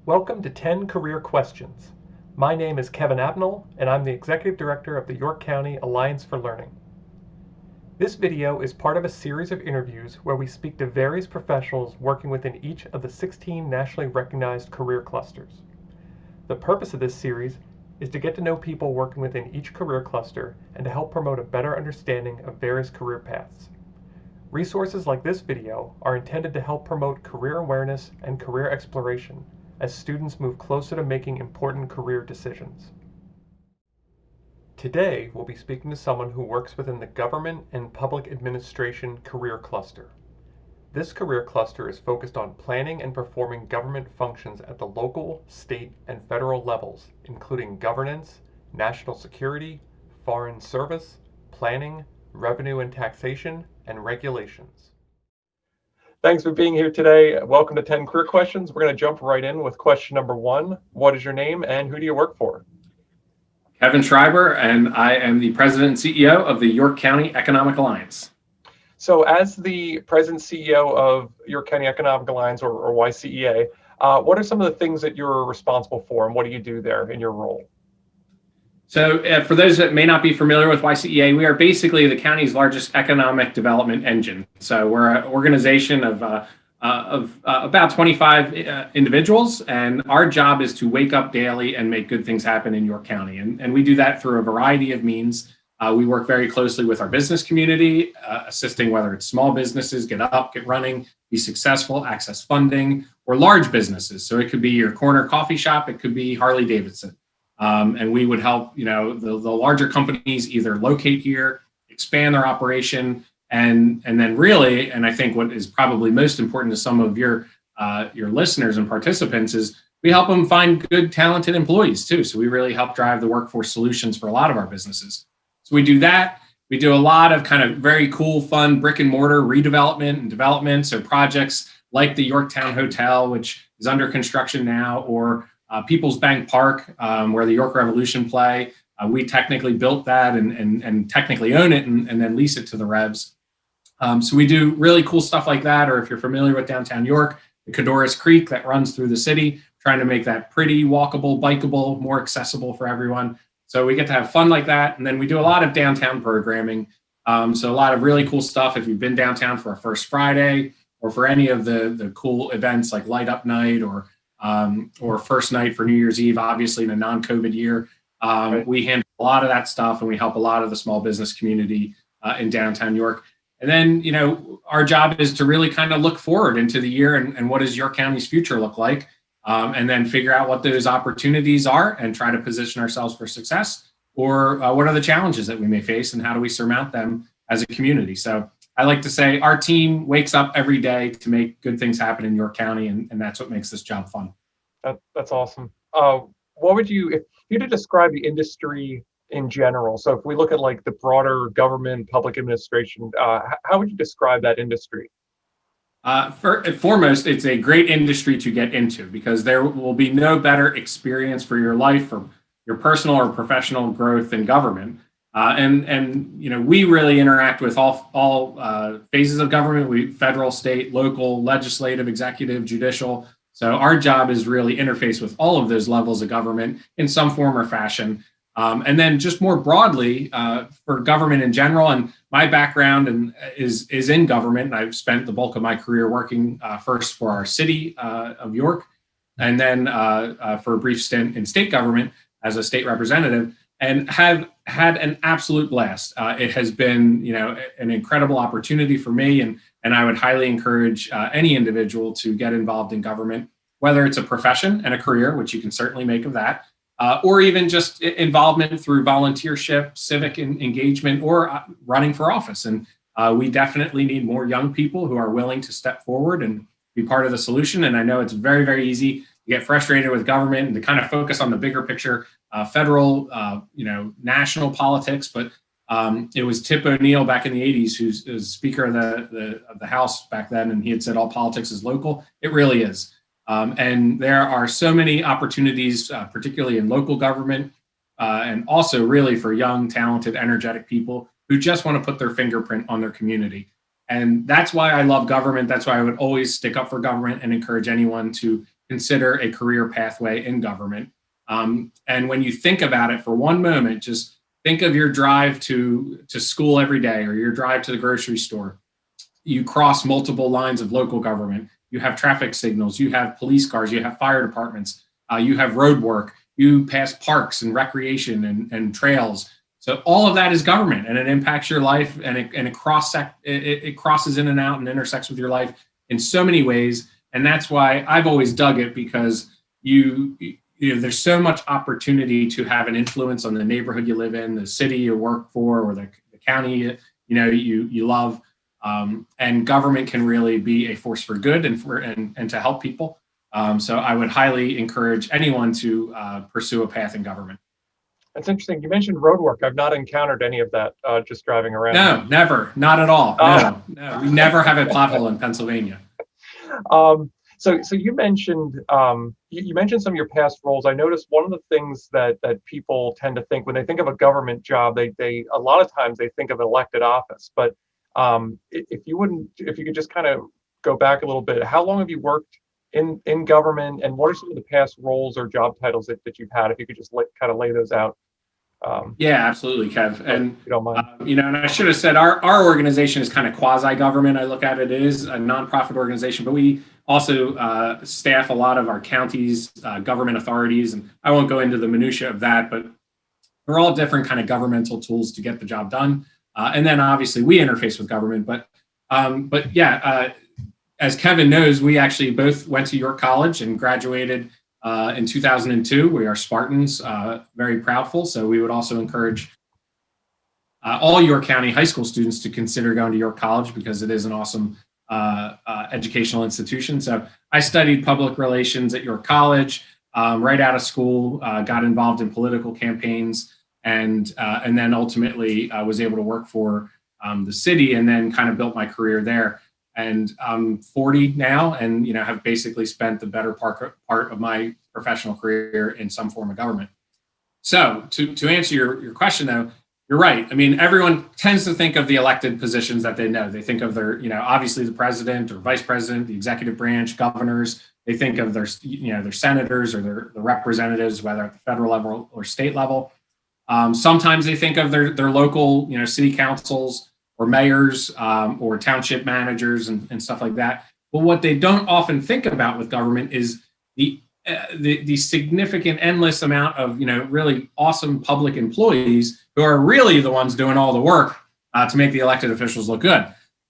Welcome to 10 Career Questions. My name is Kevin Abnell, and I'm the Executive Director of the York County Alliance for Learning. This video is part of a series of interviews where we speak to various professionals working within each of the 16 nationally recognized career clusters. The purpose of this series is to get to know people working within each career cluster and to help promote a better understanding of various career paths. Resources like this video are intended to help promote career awareness and career exploration as students move closer to making important career decisions. Today, we'll be speaking to someone who works within the Government and Public Administration Career Cluster. This career cluster is focused on planning and performing government functions at the local, state, and federal levels, including governance, national security, foreign service, planning, revenue and taxation, and regulations. Thanks for being here today. Welcome to 10 Career Questions. We're going to jump right in with question number 1. What is your name and who do you work for? Kevin Schreiber, and I am the President and CEO of the York County Economic Alliance. So as the President and CEO of York County Economic Alliance, or YCEA, what are some of the things that you're responsible for and what do you do there in your role? So for those that may not be familiar with YCEA, we are basically the county's largest economic development engine. So we're an organization of about 25 individuals, and our job is to wake up daily and make good things happen in York County. And we do that through a variety of means. We work very closely with our business community, assisting whether it's small businesses, get up, get running, be successful, access funding, or large businesses. So it could be your corner coffee shop, it could be Harley Davidson. And we would help, the larger companies either locate here, expand their operation, and then really, and I think what is probably most important to some of your listeners and participants is we help them find good, talented employees too. So we really help drive the workforce solutions for a lot of our businesses. So we do that. We do a lot of kind of very cool, fun brick and mortar redevelopment and development. So projects like the Yorktown Hotel, which is under construction now, or People's Bank Park, where the York Revolution play. We technically built that and technically own it and then lease it to the Revs. So we do really cool stuff like that. Or if you're familiar with downtown York, the Codorus Creek that runs through the city, trying to make that pretty, walkable, bikeable, more accessible for everyone. So we get to have fun like that. And then we do a lot of downtown programming. So a lot of really cool stuff. If you've been downtown for a First Friday or for any of the cool events like Light Up Night or First Night for New Year's Eve, obviously in a non-COVID year, right. We handle a lot of that stuff and we help a lot of the small business community in downtown York. And then, our job is to really kind of look forward into the year and what does York County's future look like? And then figure out what those opportunities are and try to position ourselves for success, or what are the challenges that we may face and how do we surmount them as a community? So I like to say our team wakes up every day to make good things happen in York County, and that's what makes this job fun. That's awesome. What would you, if you had to describe the industry in general, so if we look at like the broader government, public administration, how would you describe that industry? First and foremost, it's a great industry to get into because there will be no better experience for your life or your personal or professional growth than government. We really interact with all phases of government. We federal, state, local, legislative, executive, judicial. So our job is really interface with all of those levels of government in some form or fashion. And then just more broadly for government in general, and my background is in government. And I've spent the bulk of my career working first for our city of York, and then for a brief stint in state government as a state representative, and have had an absolute blast. It has been, an incredible opportunity for me, and I would highly encourage any individual to get involved in government, whether it's a profession and a career, which you can certainly make of that, or even just involvement through volunteership, civic engagement, or running for office. And we definitely need more young people who are willing to step forward and be part of the solution. And I know it's very, very easy to get frustrated with government and to kind of focus on the bigger picture, federal, national politics. But it was Tip O'Neill back in the 80s, who's Speaker of the House back then, and he had said all politics is local. It really is. And there are so many opportunities, particularly in local government, and also really for young, talented, energetic people who just want to put their fingerprint on their community. And that's why I love government. That's why I would always stick up for government and encourage anyone to consider a career pathway in government. And when you think about it for one moment, just think of your drive to school every day or your drive to the grocery store. You cross multiple lines of local government. You have traffic signals, you have police cars, you have fire departments, you have road work, you pass parks and recreation and trails. So all of that is government, and it impacts your life, and it crosses in and out and intersects with your life in so many ways. And that's why I've always dug it, because there's so much opportunity to have an influence on the neighborhood you live in, the city you work for, or the county you love. And government can really be a force for good and to help people. So I would highly encourage anyone to pursue a path in government. That's interesting. You mentioned road work. I've not encountered any of that just driving around. No, never, not at all. No, we never have a pothole in Pennsylvania. So you mentioned you mentioned some of your past roles. I noticed one of the things that people tend to think when they think of a government job, they a lot of times they think of elected office. But if you could just kind of go back a little bit, how long have you worked in government, and what are some of the past roles or job titles that you've had? If you could just kind of lay those out. Yeah, absolutely, Kev. And if you don't mind. and I should have said our organization is kind of quasi-government. I look at it as a nonprofit organization, but we also staff a lot of our counties, government authorities, and I won't go into the minutia of that, but they're all different kind of governmental tools to get the job done. And then obviously we interface with government, but yeah, as Kevin knows, we actually both went to York College and graduated in 2002. We are Spartans, very proudful. So we would also encourage all York County high school students to consider going to York College, because it is an awesome educational institution. So I studied public relations at York College. Right out of school, got involved in political campaigns, and then ultimately was able to work for the city, and then kind of built my career there. And I'm 40 now, and have basically spent the better part of my professional career in some form of government. So to answer your question, though, you're right. I mean, everyone tends to think of the elected positions that they know. They think of their, obviously the president or vice president, the executive branch, governors. They think of their, their senators or their representatives, whether at the federal level or state level. Sometimes they think of their local, city councils or mayors or township managers and stuff like that. But what they don't often think about with government is the significant, endless amount of really awesome public employees who are really the ones doing all the work to make the elected officials look good.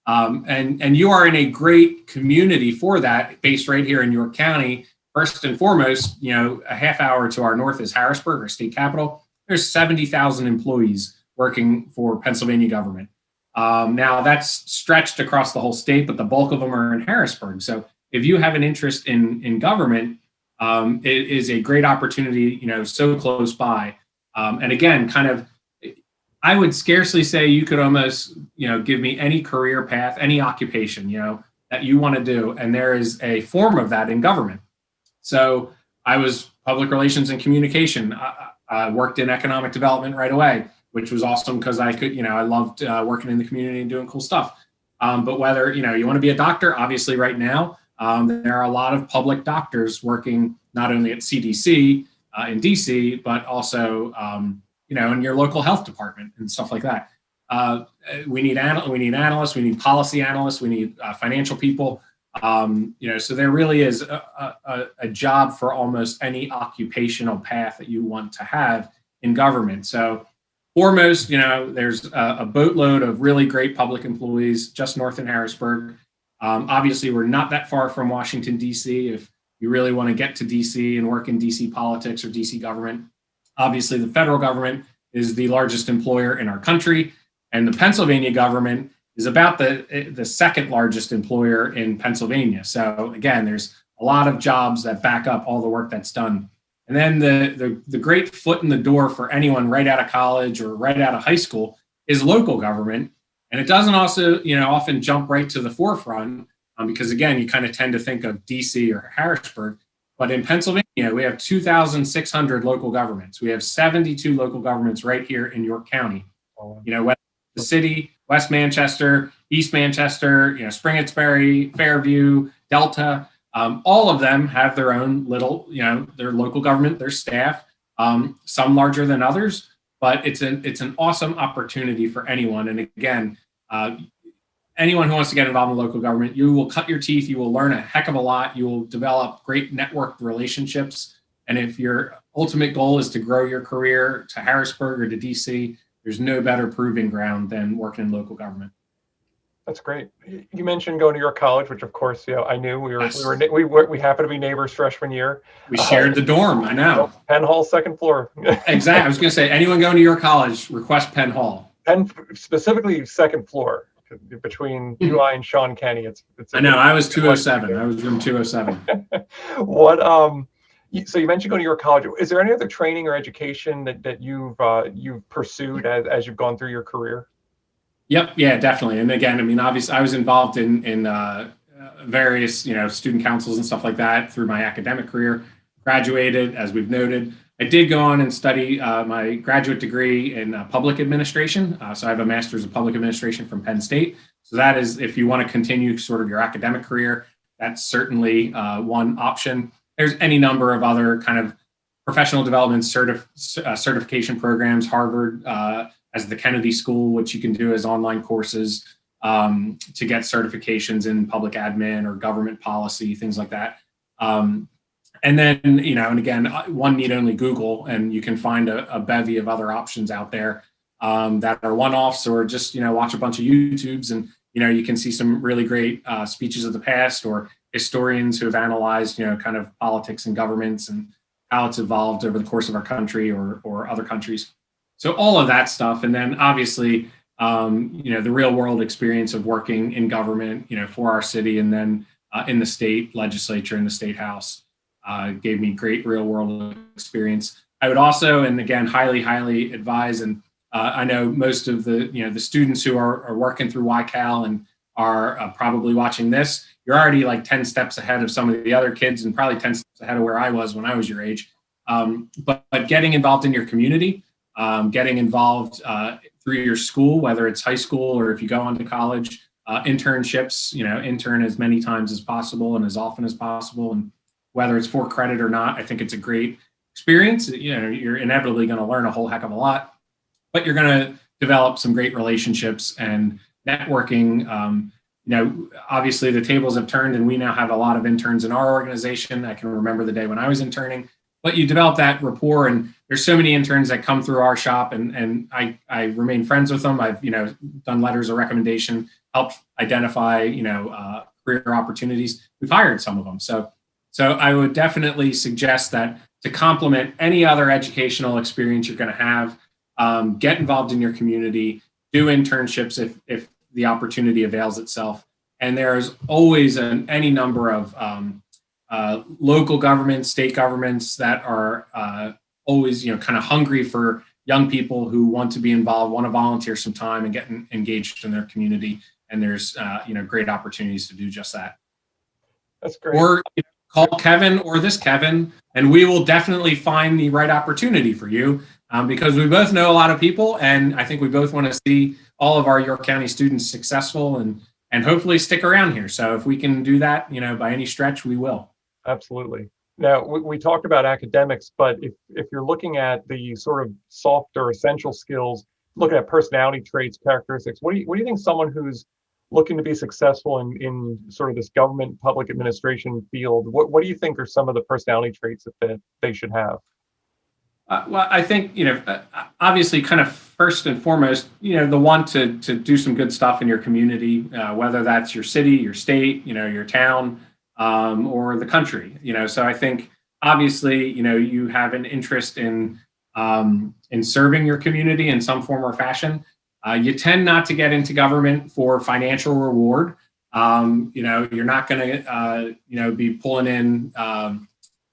And you are in a great community for that, based right here in York County. First and foremost, a half hour to our north is Harrisburg, our state capital. There's 70,000 employees working for Pennsylvania government. Now that's stretched across the whole state, but the bulk of them are in Harrisburg. So if you have an interest in government, it is a great opportunity, so close by. And again, kind of, I would scarcely say you could almost, give me any career path, any occupation, that you want to do. And there is a form of that in government. So I was public relations and communication. I worked in economic development right away, which was awesome because I could, I loved working in the community and doing cool stuff. But whether, you want to be a doctor, obviously right now, there are a lot of public doctors working not only at CDC in DC, but also, in your local health department and stuff like that. We need analysts, we need policy analysts, we need financial people. So there really is a job for almost any occupational path that you want to have in government. So foremost, there's a boatload of really great public employees just north in Harrisburg. Obviously, we're not that far from Washington, D.C. If you really want to get to D.C. and work in D.C. politics or D.C. government, obviously the federal government is the largest employer in our country, and the Pennsylvania government is about the second largest employer in Pennsylvania. So again, there's a lot of jobs that back up all the work that's done. And then the great foot in the door for anyone right out of college or right out of high school is local government. And it doesn't also, often jump right to the forefront because again, you kind of tend to think of DC or Harrisburg. But in Pennsylvania, we have 2,600 local governments. We have 72 local governments right here in York County. Whether the city, West Manchester, East Manchester, Spring-Itsbury, Fairview, Delta. All of them have their own little, their local government, their staff, some larger than others, but it's an awesome opportunity for anyone. And again, anyone who wants to get involved in local government, you will cut your teeth, you will learn a heck of a lot, you will develop great networked relationships. And if your ultimate goal is to grow your career to Harrisburg or to DC, there's no better proving ground than working in local government. That's great. You mentioned going to York College, which of course, I knew Yes. we happened to be neighbors freshman year. We shared the dorm. I know. Penn Hall, second floor. Exactly. I was going to say, anyone going to York College, request Penn Hall. Penn, specifically second floor, between UI and Sean Kenny. It's I know. I was 207. I was room 207. What so you mentioned going to York College. Is there any other training or education that you've pursued as you've gone through your career? Yep. Yeah, definitely. And again, I mean, obviously, I was involved in various, student councils and stuff like that through my academic career. Graduated, as we've noted. I did go on and study my graduate degree in public administration. So I have a master's of public administration from Penn State. So that is, if you want to continue sort of your academic career, that's certainly one option. There's any number of other kind of professional development certification programs. Harvard as the Kennedy School, which you can do as online courses to get certifications in public admin or government policy, things like that. And then, and again, one need only Google, and you can find a bevy of other options out there that are one-offs, or just, watch a bunch of YouTubes, and, you can see some really great speeches of the past, or historians who have analyzed, kind of politics and governments and how it's evolved over the course of our country or other countries. So all of that stuff. And then obviously, the real world experience of working in government, for our city, and then in the state legislature, in the state house, gave me great real world experience. I would also, and again, highly advise, and I know most of the, the students who are working through YCAL and are probably watching this, you're already like 10 steps ahead of some of the other kids, and probably 10 steps ahead of where I was when I was your age. But getting involved in your community, getting involved through your school, whether it's high school or if you go on to college, internships, intern as many times as possible and as often as possible. And whether it's for credit or not, I think it's a great experience. You're inevitably going to learn a whole heck of a lot, but you're going to develop some great relationships and networking. Obviously the tables have turned, and we now have a lot of interns in our organization. I can remember the day when I was interning, but you develop that rapport, and there's so many interns that come through our shop, and I remain friends with them. I've, done letters of recommendation, helped identify, career opportunities. We've hired some of them. So I would definitely suggest that to complement any other educational experience you're going to have, get involved in your community, do internships if the opportunity avails itself. And there's always any number of local governments, state governments that are always, kind of hungry for young people who want to be involved, want to volunteer some time and get engaged in their community. And there's, great opportunities to do just that. That's great. Or call Kevin or this Kevin, and we will definitely find the right opportunity for you, because we both know a lot of people, and I think we both want to see all of our York County students successful and hopefully stick around here. So if we can do that, by any stretch, we will. Absolutely. Now, we talked about academics, but if you're looking at the sort of soft or essential skills, looking at personality traits, characteristics, what do you think someone who's looking to be successful in sort of this government public administration field, what do you think are some of the personality traits that they should have? Well, I think, obviously kind of first and foremost, the want to do some good stuff in your community, whether that's your city, your state, your town, or the country, so I think obviously, you have an interest in serving your community in some form or fashion. You tend not to get into government for financial reward. You're not going to, be pulling in,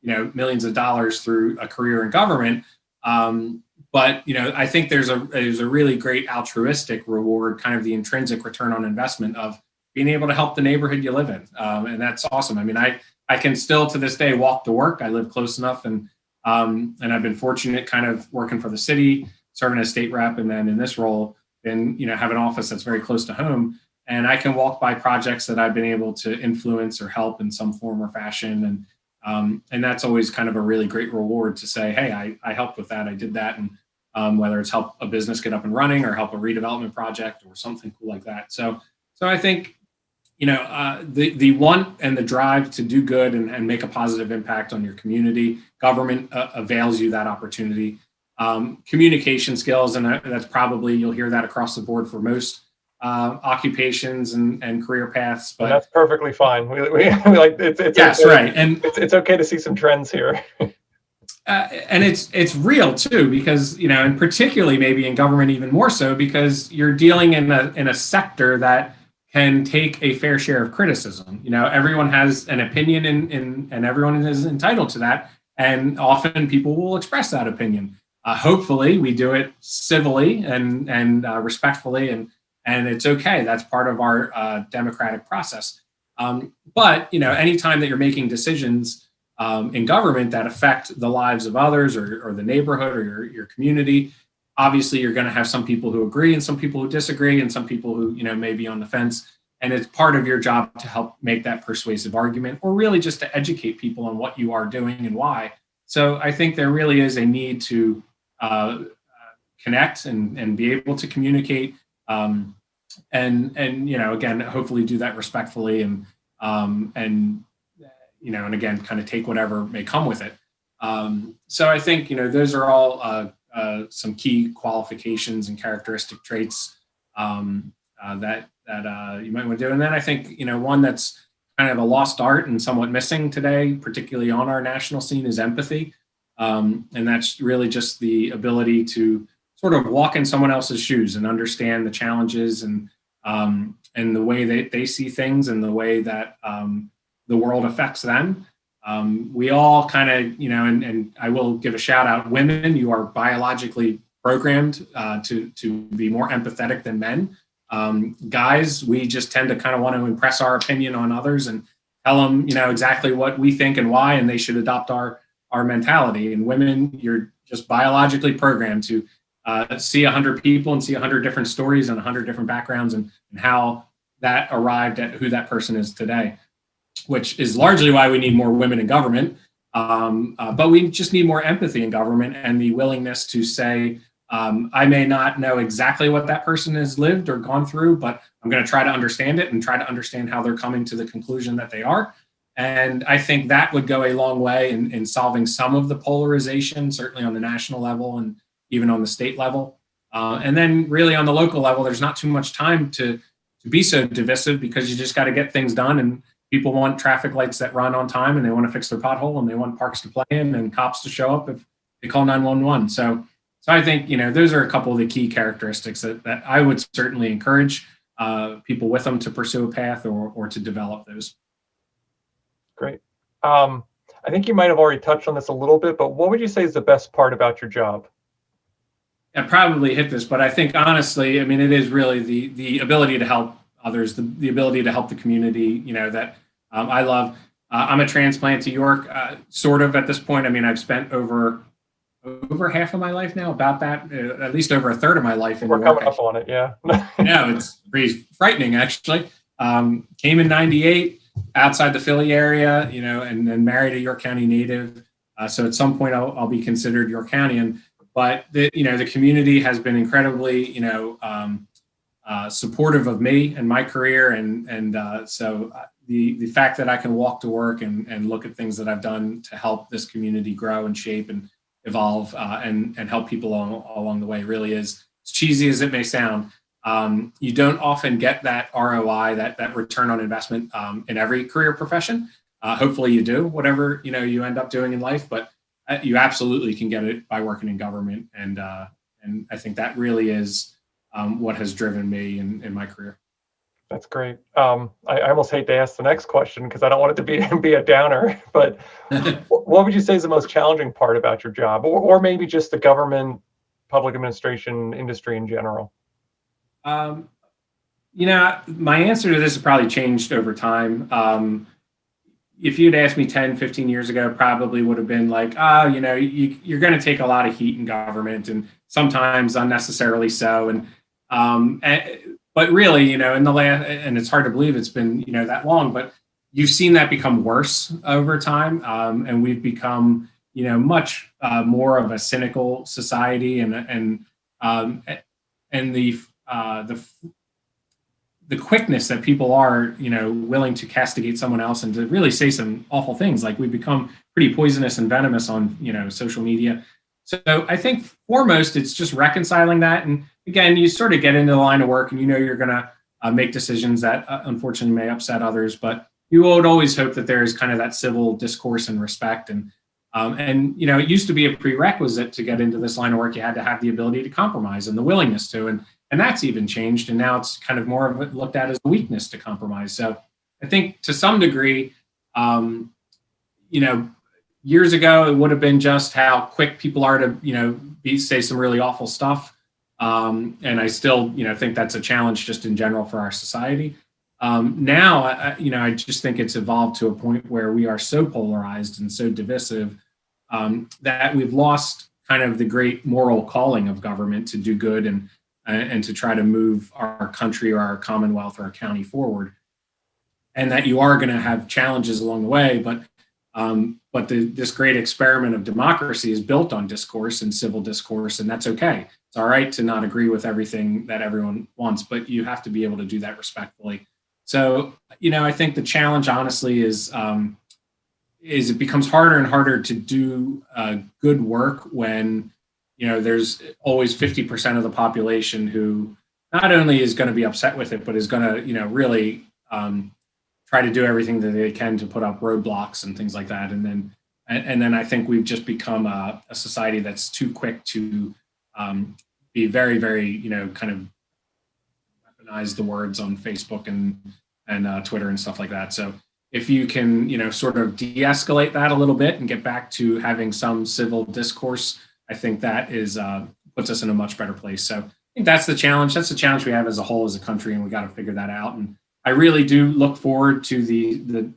millions of dollars through a career in government. But, I think there's a really great altruistic reward, kind of the intrinsic return on investment of being able to help the neighborhood you live in. And that's awesome. I mean, I can still to this day walk to work. I live close enough, and I've been fortunate kind of working for the city, serving as state rep, and then in this role, and have an office that's very close to home. and I can walk by projects that I've been able to influence or help in some form or fashion, and that's always kind of a really great reward to say, hey, I helped with that, I did that, and whether it's help a business get up and running or help a redevelopment project or something cool like that. So I think the want and the drive to do good and make a positive impact on your community, government avails you that opportunity. Communication skills, and that's probably, you'll hear that across the board for most occupations and career paths. But and that's perfectly fine. We like it's yes, okay. Right, and it's okay to see some trends here. And it's real too, because and particularly maybe in government even more so, because you're dealing in a sector that can take a fair share of criticism. Everyone has an opinion, and everyone is entitled to that, and often people will express that opinion. Hopefully, we do it civilly and respectfully, and it's okay. That's part of our democratic process. But anytime that you're making decisions in government that affect the lives of others or the neighborhood or your community, obviously you're going to have some people who agree and some people who disagree and some people who may be on the fence. And it's part of your job to help make that persuasive argument, or really just to educate people on what you are doing and why. So I think there really is a need to connect and be able to communicate, and again, hopefully do that respectfully and again, kind of take whatever may come with it. So I think, those are all some key qualifications and characteristic traits that you might want to do. And then I think, one that's kind of a lost art and somewhat missing today, particularly on our national scene, is empathy. And that's really just the ability to sort of walk in someone else's shoes and understand the challenges and the way they see things and the way that the world affects them. We all kind of, and I will give a shout out, women, you are biologically programmed to be more empathetic than men. Guys, we just tend to kind of want to impress our opinion on others and tell them, exactly what we think and why, and they should adopt our mentality. And women, you're just biologically programmed to see 100 people and see 100 different stories and 100 different backgrounds and how that arrived at who that person is today, which is largely why we need more women in government. But we just need more empathy in government and the willingness to say, I may not know exactly what that person has lived or gone through, but I'm going to try to understand it and try to understand how they're coming to the conclusion that they are. And I think that would go a long way in solving some of the polarization, certainly on the national level and even on the state level. And then really on the local level, there's not too much time to be so divisive, because you just got to get things done. And people want traffic lights that run on time, and they want to fix their pothole, and they want parks to play in and cops to show up if they call 911. So I think, those are a couple of the key characteristics that I would certainly encourage people with them to pursue a path or to develop those. Great. I think you might have already touched on this a little bit, but what would you say is the best part about your job? I probably hit this, but I think honestly, it is really the ability to help others, the ability to help the community, that I love. I'm a transplant to York, sort of at this point. I've spent over half of my life now, about that, at least over a third of my life in York. We're coming up on it, yeah. No, it's pretty frightening, actually. Came in '98, outside the Philly area, and then married a York County native. So at some point I'll be considered York Countian. But the community has been incredibly, supportive of me and my career, and so the fact that I can walk to work and look at things that I've done to help this community grow and shape and evolve and help people along the way really is, as cheesy as it may sound. You don't often get that ROI, that return on investment in every career profession. Hopefully you do, whatever you end up doing in life, but you absolutely can get it by working in government, and I think that really is what has driven me in my career. That's great. I almost hate to ask the next question because I don't want it to be a downer, but what would you say is the most challenging part about your job, or maybe just the government, public administration industry in general? My answer to this has probably changed over time. If you'd asked me 10, 15 years ago, probably would have been like, you're going to take a lot of heat in government, and sometimes unnecessarily so. And but really, in the last, and it's hard to believe it's been, that long, but you've seen that become worse over time. And we've become, much more of a cynical society, um, and the quickness that people are, willing to castigate someone else and to really say some awful things. Like we've become pretty poisonous and venomous on, social media. So I think foremost, it's just reconciling that. And again, you sort of get into the line of work and you're going to make decisions that unfortunately may upset others, but you would always hope that there is kind of that civil discourse and respect. And it used to be a prerequisite to get into this line of work. You had to have the ability to compromise and the willingness to. And that's even changed. And now it's kind of more of it looked at as a weakness to compromise. So I think to some degree, years ago, it would have been just how quick people are to, say some really awful stuff. And I still, think that's a challenge just in general for our society. Now, I just think it's evolved to a point where we are so polarized and so divisive that we've lost kind of the great moral calling of government to do good and to try to move our country or our commonwealth or our county forward. And that you are going to have challenges along the way, but this great experiment of democracy is built on discourse and civil discourse, and that's okay. It's all right to not agree with everything that everyone wants, but you have to be able to do that respectfully. So, I think the challenge, honestly, is it becomes harder and harder to do good work when, there's always 50% of the population who not only is going to be upset with it, but is going to, really try to do everything that they can to put up roadblocks and things like that. And then I think we've just become a society that's too quick to be very, very, kind of weaponize the words on Facebook and Twitter and stuff like that. So if you can, sort of de-escalate that a little bit and get back to having some civil discourse, I think that is puts us in a much better place. So I think that's the challenge. That's the challenge we have as a whole as a country, and we got to figure that out. And I really do look forward to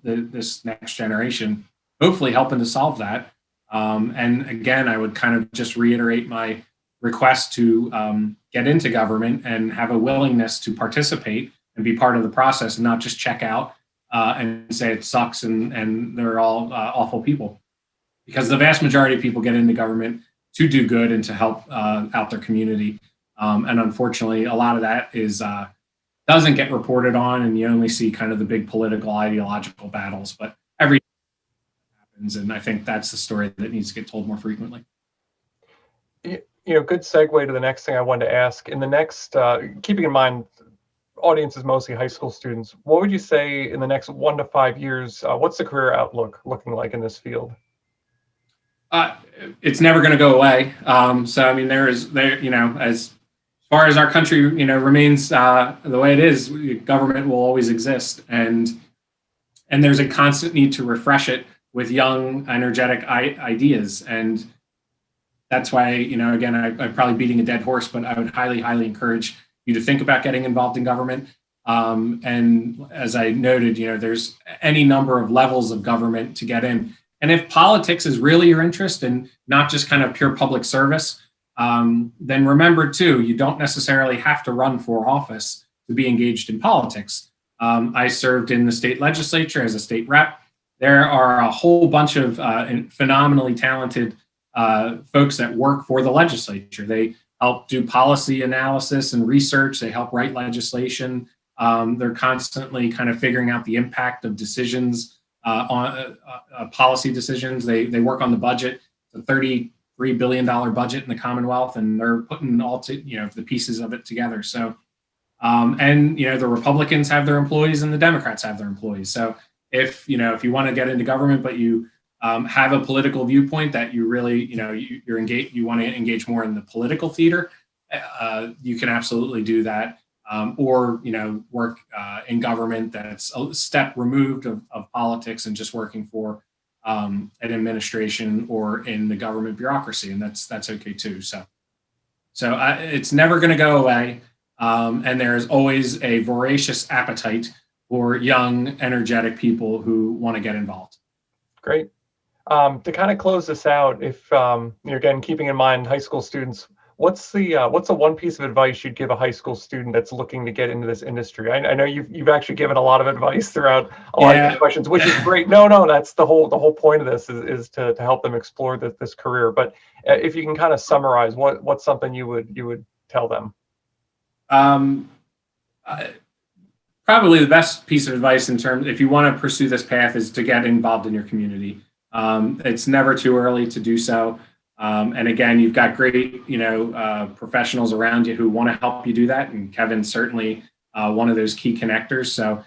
this next generation, hopefully helping to solve that. And again, I would kind of just reiterate my request to get into government and have a willingness to participate and be part of the process and not just check out and say it sucks and they're all awful people. Because the vast majority of people get into government to do good and to help out their community. And unfortunately, a lot of that doesn't get reported on, and you only see kind of the big political, ideological battles. But every happens, and I think that's the story that needs to get told more frequently. Good segue to the next thing I wanted to ask. In the next, keeping in mind, audience is mostly high school students. What would you say in the next 1 to 5 years? What's the career outlook looking like in this field? It's never going to go away. So I mean, as far as our country, remains the way it is, government will always exist, and there's a constant need to refresh it with young, energetic ideas, and that's why, again, I'm probably beating a dead horse, but I would highly, highly encourage you to think about getting involved in government. And as I noted, there's any number of levels of government to get in. And if politics is really your interest and not just kind of pure public service, then remember too, you don't necessarily have to run for office to be engaged in politics. I served in the state legislature as a state rep. There are a whole bunch of phenomenally talented folks that work for the legislature. They help do policy analysis and research. They help write legislation. They're constantly kind of figuring out the impact of decisions on policy decisions. They work on the budget. It's a $33 billion budget in the Commonwealth, and they're putting the pieces of it together. So, the Republicans have their employees and the Democrats have their employees. So if you want to get into government, but you have a political viewpoint that you really, you're engaged, you want to engage more in the political theater, you can absolutely do that. Or work in government that's a step removed of politics and just working for an administration or in the government bureaucracy, and that's okay too. So it's never going to go away, and there's always a voracious appetite for young, energetic people who want to get involved. Great. To kind of close this out, if again, keeping in mind high school students, what's the one piece of advice you'd give a high school student that's looking to get into this industry? I know you've actually given a lot of advice throughout a lot of Yeah. your questions, which is great. No, that's the whole point of this is to help them explore this career. But if you can kind of summarize what's something you would tell them. Um, uh, Probably the best piece of advice in terms, if you want to pursue this path, is to get involved in your community. It's never too early to do so. And again, you've got great, professionals around you who want to help you do that. And Kevin's certainly one of those key connectors. So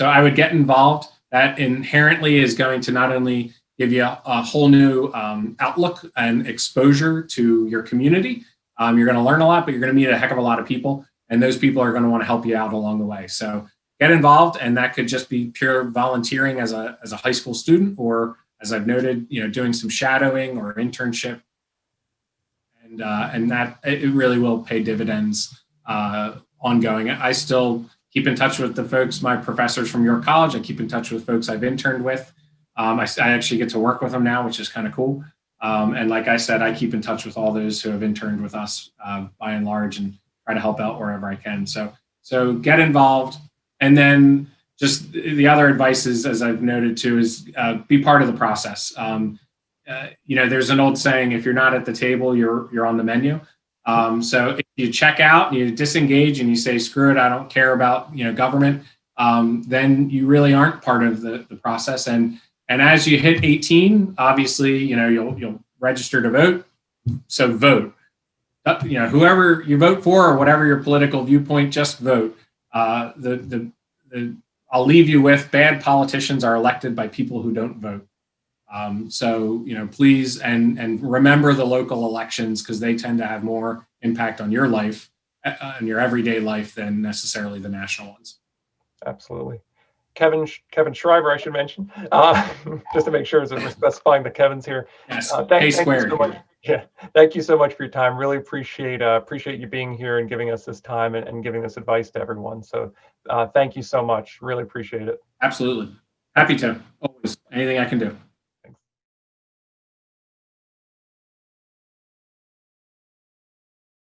I would get involved. That inherently is going to not only give you a whole new outlook and exposure to your community. You're going to learn a lot, but you're going to meet a heck of a lot of people, and those people are going to want to help you out along the way. So get involved, and that could just be pure volunteering as a high school student, or as I've noted, doing some shadowing or internship, and that it really will pay dividends ongoing. I still keep in touch with the folks, my professors from York College. I keep in touch with folks I've interned with. I actually get to work with them now, which is kind of cool. And like I said, I keep in touch with all those who have interned with us by and large, and try to help out wherever I can. So get involved. And then just the other advice is, as I've noted too, is be part of the process. There's an old saying, if you're not at the table, you're on the menu. So if you check out and you disengage and you say, screw it, I don't care about government, then you really aren't part of the process. And as you hit 18, obviously, you'll register to vote. So vote. Whoever you vote for or whatever your political viewpoint, just vote. I'll leave you with, bad politicians are elected by people who don't vote. Please and remember the local elections, because they tend to have more impact on your life and your everyday life than necessarily the national ones. Absolutely. Kevin Schreiber, I should mention, just to make sure we're specifying that Kevin's here. Yes, thank you so much. Yeah, thank you so much for your time. Really appreciate you being here and giving us this time and giving this advice to everyone. So thank you so much. Really appreciate it. Absolutely. Happy to. Always. Anything I can do.